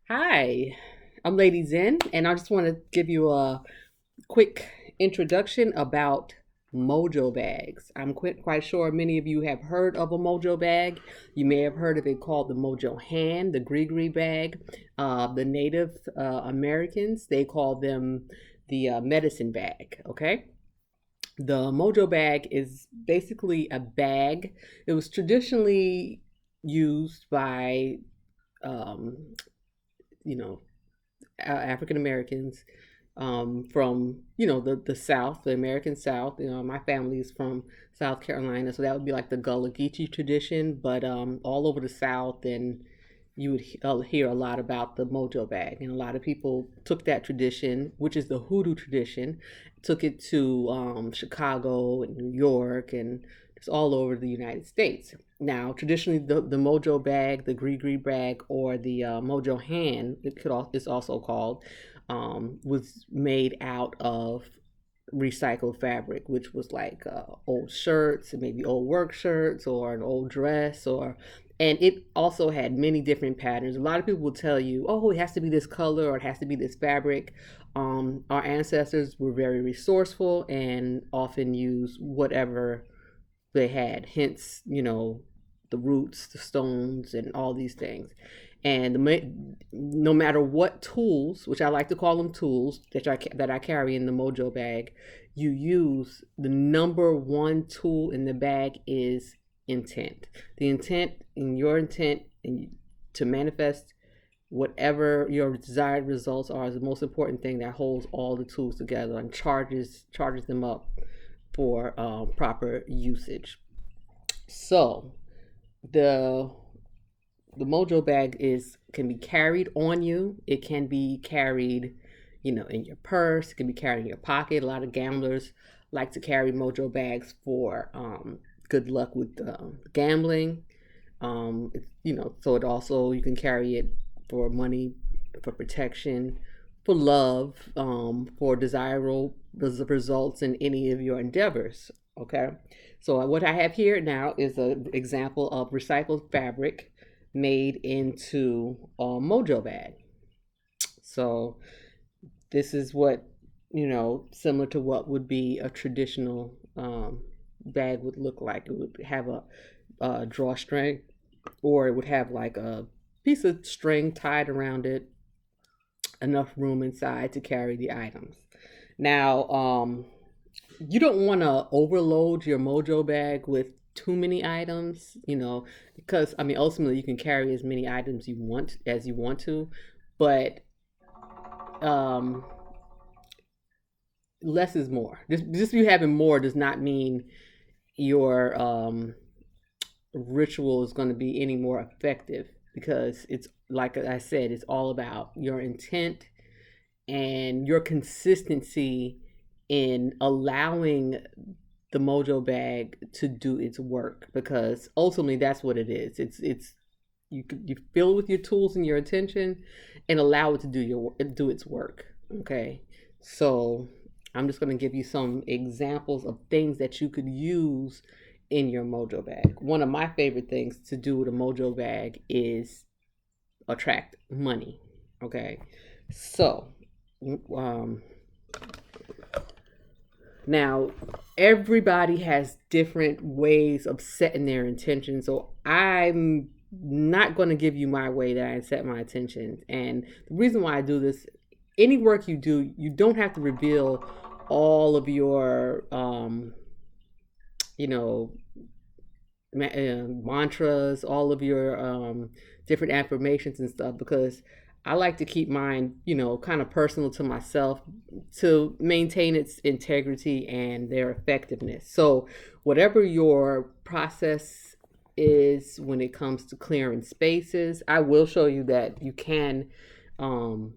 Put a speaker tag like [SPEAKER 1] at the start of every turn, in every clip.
[SPEAKER 1] Hi, I'm Lady Zen, and I just want to give you a quick introduction about Mojo bags. I'm quite sure many of you have heard of a Mojo bag. You may have heard of it called the Mojo hand, the Gree bag. The Native Americans, they call them the medicine bag, okay? The Mojo bag is basically a bag. It was traditionally used by, um, you know, African Americans from the South, the American South. My family is from South Carolina, so that would be like the Gullah Geechee tradition. But all over the South, and you would hear a lot about the Mojo bag, and a lot of people took that tradition, which is the hoodoo tradition, took it to Chicago and New York and just all over the United States. Now, traditionally, the Mojo bag, the Gree bag, or the Mojo hand, is also called, was made out of recycled fabric, which was like old shirts and maybe old work shirts or an old dress, and it also had many different patterns. A lot of people will tell you, oh, it has to be this color or it has to be this fabric. Our ancestors were very resourceful and often used whatever they had, hence, the roots, the stones, and all these things. And no matter what tools, which I like to call them tools, that I carry in the Mojo bag, you use, the number one tool in the bag is intent. The intent, and your intent, and to manifest whatever your desired results are, is the most important thing that holds all the tools together and charges them up for proper usage. So the the Mojo bag is can be carried on you. It can be carried, in your purse. It can be carried in your pocket. A lot of gamblers like to carry Mojo bags for good luck with gambling. So it also, you can carry it for money, for protection, for love, for desirable results in any of your endeavors. Okay, so what I have here now is an example of recycled fabric made into a Mojo bag. So this is what, similar to what would be a traditional bag would look like. It would have a drawstring, or it would have like a piece of string tied around it, enough room inside to carry the items. Now, you don't want to overload your Mojo bag with too many items, because I mean, ultimately you can carry as many items you want to, but um, less is more. Just you having more does not mean your ritual is going to be any more effective, because it's, like I said, it's all about your intent and your consistency in allowing the Mojo bag to do its work, because ultimately that's what it is. It's you fill it with your tools and your attention, and allow it to do its work. Okay, so I'm just going to give you some examples of things that you could use in your Mojo bag. One of my favorite things to do with a Mojo bag is attract money. Okay, so um, now, everybody has different ways of setting their intention. So I'm not going to give you my way that I set my intentions. And the reason why I do this, any work you do, you don't have to reveal all of your, you know, mantras, all of your different affirmations and stuff, because I like to keep mine, kind of personal to myself, to maintain its integrity and their effectiveness. So, whatever your process is when it comes to clearing spaces, I will show you that you can um,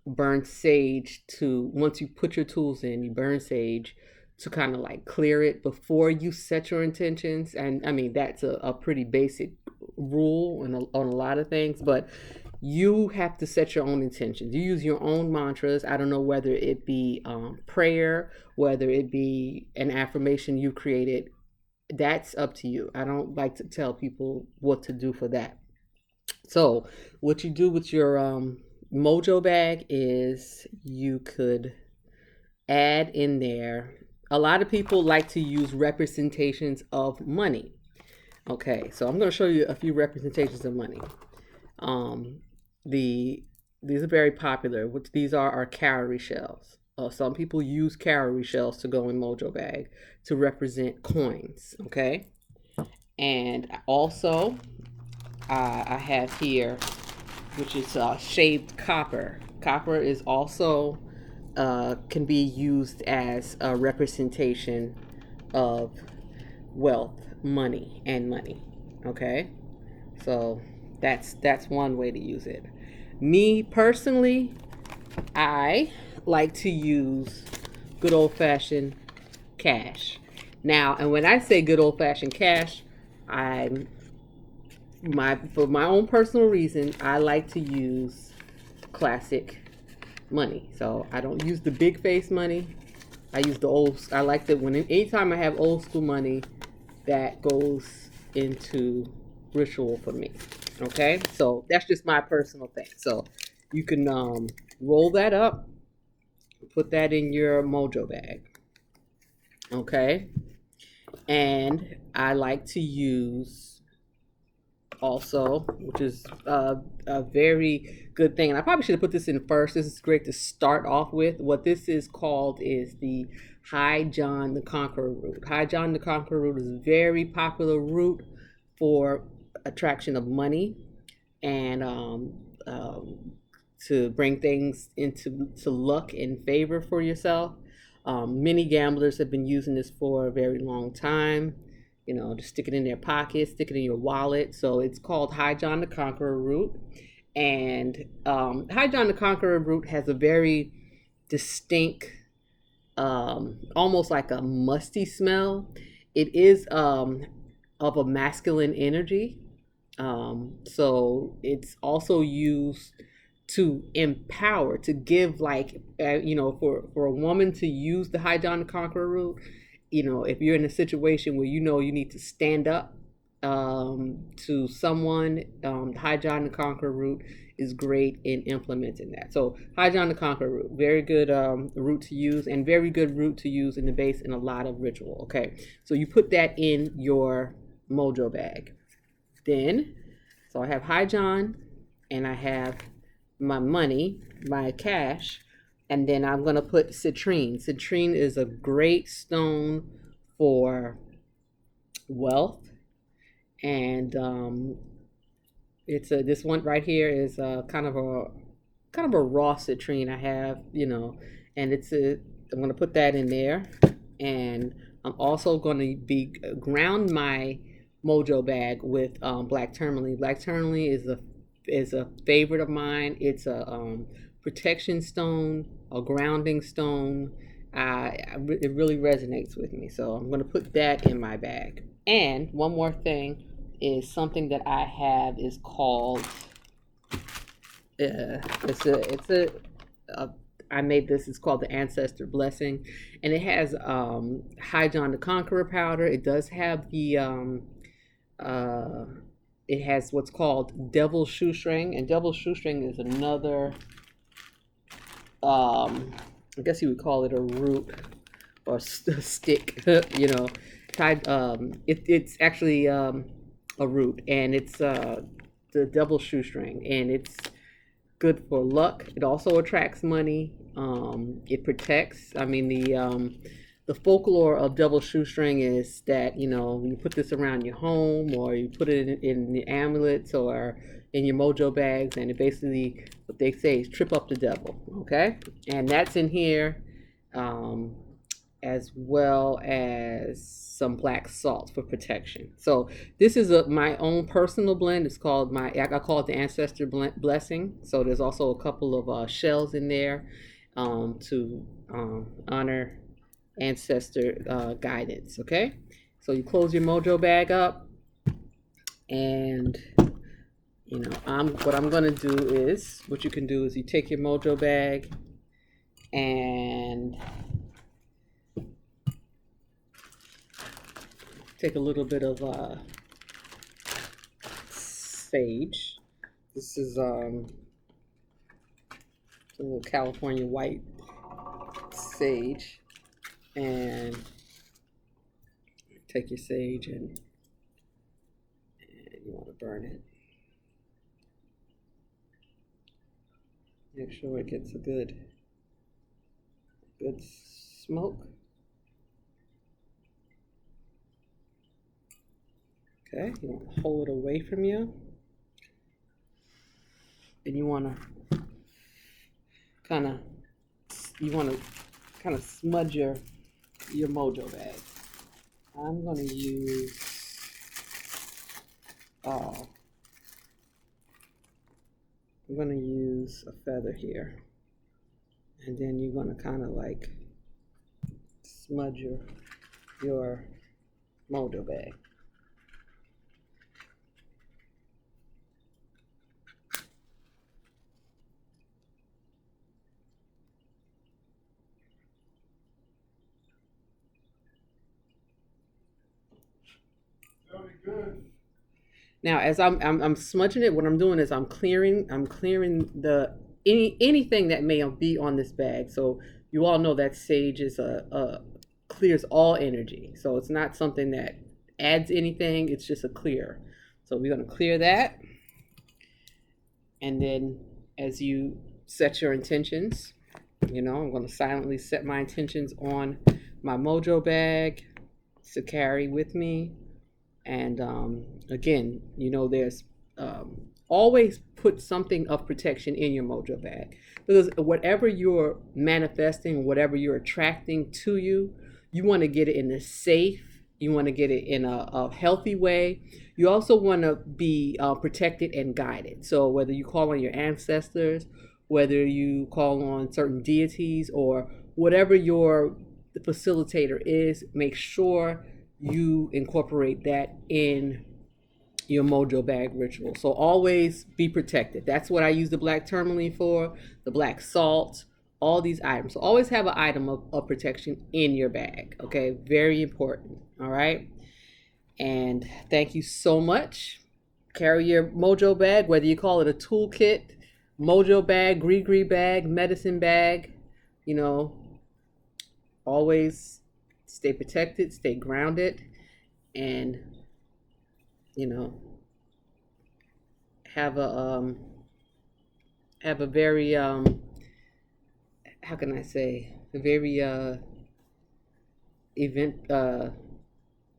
[SPEAKER 1] burn sage to, once you put your tools in, you burn sage to kind of like clear it before you set your intentions. And I mean, that's a pretty basic rule on a lot of things, but you have to set your own intentions. You use your own mantras. I don't know whether it be prayer, whether it be an affirmation you created. That's up to you. I don't like to tell people what to do for that. So what you do with your Mojo bag is you could add in there. A lot of people like to use representations of money. Okay, so I'm going to show you a few representations of money. Um, the these are very popular. Which these are our cowrie shells. Some people use cowrie shells to go in Mojo bag to represent coins. Okay, and also I have here, which is shaved copper. Copper is also can be used as a representation of wealth, money, and money. Okay, so that's one way to use it. Me personally, I like to use good old fashioned cash. Now, and when I say good old fashioned cash, I'm my for my own personal reason, I like to use classic money. So I don't use the big face money. I use the old. I like that when anytime I have old school money, that goes into ritual for me. Okay, so that's just my personal thing. So you can roll that up, put that in your Mojo bag. Okay, and I like to use also, which is a very good thing. And I probably should have put this in first. This is great to start off with. What this is called is the High John the Conqueror root. High John the Conqueror root is a very popular root for attraction of money and to bring things into to luck and favor for yourself. Many gamblers have been using this for a very long time. You know, just stick it in their pocket, stick it in your wallet. So it's called High John the Conqueror root. And High John the Conqueror root has a very distinct, almost like a musty smell. It is of a masculine energy. So it's also used to empower, to give, like, for a woman to use the High John the Conqueror root. You know, if you're in a situation where you know you need to stand up to someone, High John the Conqueror root is great in implementing that. So High John the Conqueror root, very good root to use, and very good root to use in the base in a lot of ritual. Okay, so you put that in your Mojo bag. Then, so I have High John, and I have my money, my cash, and then I'm gonna put citrine. Citrine is a great stone for wealth, and it's a this one right here is kind of a raw citrine I have, and I'm gonna put that in there, and I'm also gonna be ground my Mojo bag with black tourmaline. Black tourmaline is a favorite of mine. It's a protection stone, a grounding stone. It really resonates with me, so I'm gonna put that in my bag. And one more thing is something that I have is called a I made this. It's called the Ancestor Blessing, and it has High John the Conqueror powder. It does have the uh, it has what's called Devil's Shoestring, and Devil's Shoestring is another I guess you would call it a root or stick, tied. It's actually a root, and it's the Devil's Shoestring, and it's good for luck. It also attracts money. It protects. I mean, the folklore of Devil's Shoestring is that you put this around your home, or you put it in the amulets or in your Mojo bags, and it basically, what they say is trip up the devil. Okay, and that's in here, um, as well as some black salt for protection. So this is my own personal blend. It's called I call it the Ancestor Blessing. So there's also a couple of shells in there to honor ancestor guidance. Okay, so you close your Mojo bag up, and what I'm gonna do is, what you can do is you take your Mojo bag and take a little bit of sage, This is a little California white sage, and take your sage and you want to burn it. Make sure it gets a good smoke. Okay, you want to hold it away from you, and you want to kind of smudge your Mojo bag. I'm going to use a feather here, and then you're going to kind of like smudge your Mojo bag.
[SPEAKER 2] Very good.
[SPEAKER 1] Now, as I'm smudging it, what I'm doing is I'm clearing the anything that may be on this bag. So you all know that sage is a clears all energy. So it's not something that adds anything. It's just a clear. So we're gonna clear that, and then as you set your intentions, I'm gonna silently set my intentions on my Mojo bag to carry with me. And again, there's always put something of protection in your Mojo bag, because whatever you're manifesting, whatever you're attracting to you, you want to get it in a safe, you want to get it in a healthy way. You also want to be protected and guided. So whether you call on your ancestors, whether you call on certain deities, or whatever your facilitator is, make sure you incorporate that in your Mojo bag ritual. So always be protected. That's what I use the black tourmaline for, the black salt, all these items. So always have an item of protection in your bag. Okay, very important. All right. And thank you so much. Carry your Mojo bag, whether you call it a toolkit, Mojo bag, gree bag, medicine bag, always stay protected, stay grounded, and have a very how can I say, a very event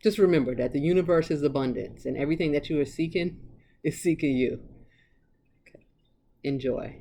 [SPEAKER 1] just remember that the universe is abundance, and everything that you are seeking is seeking you. Okay. Enjoy.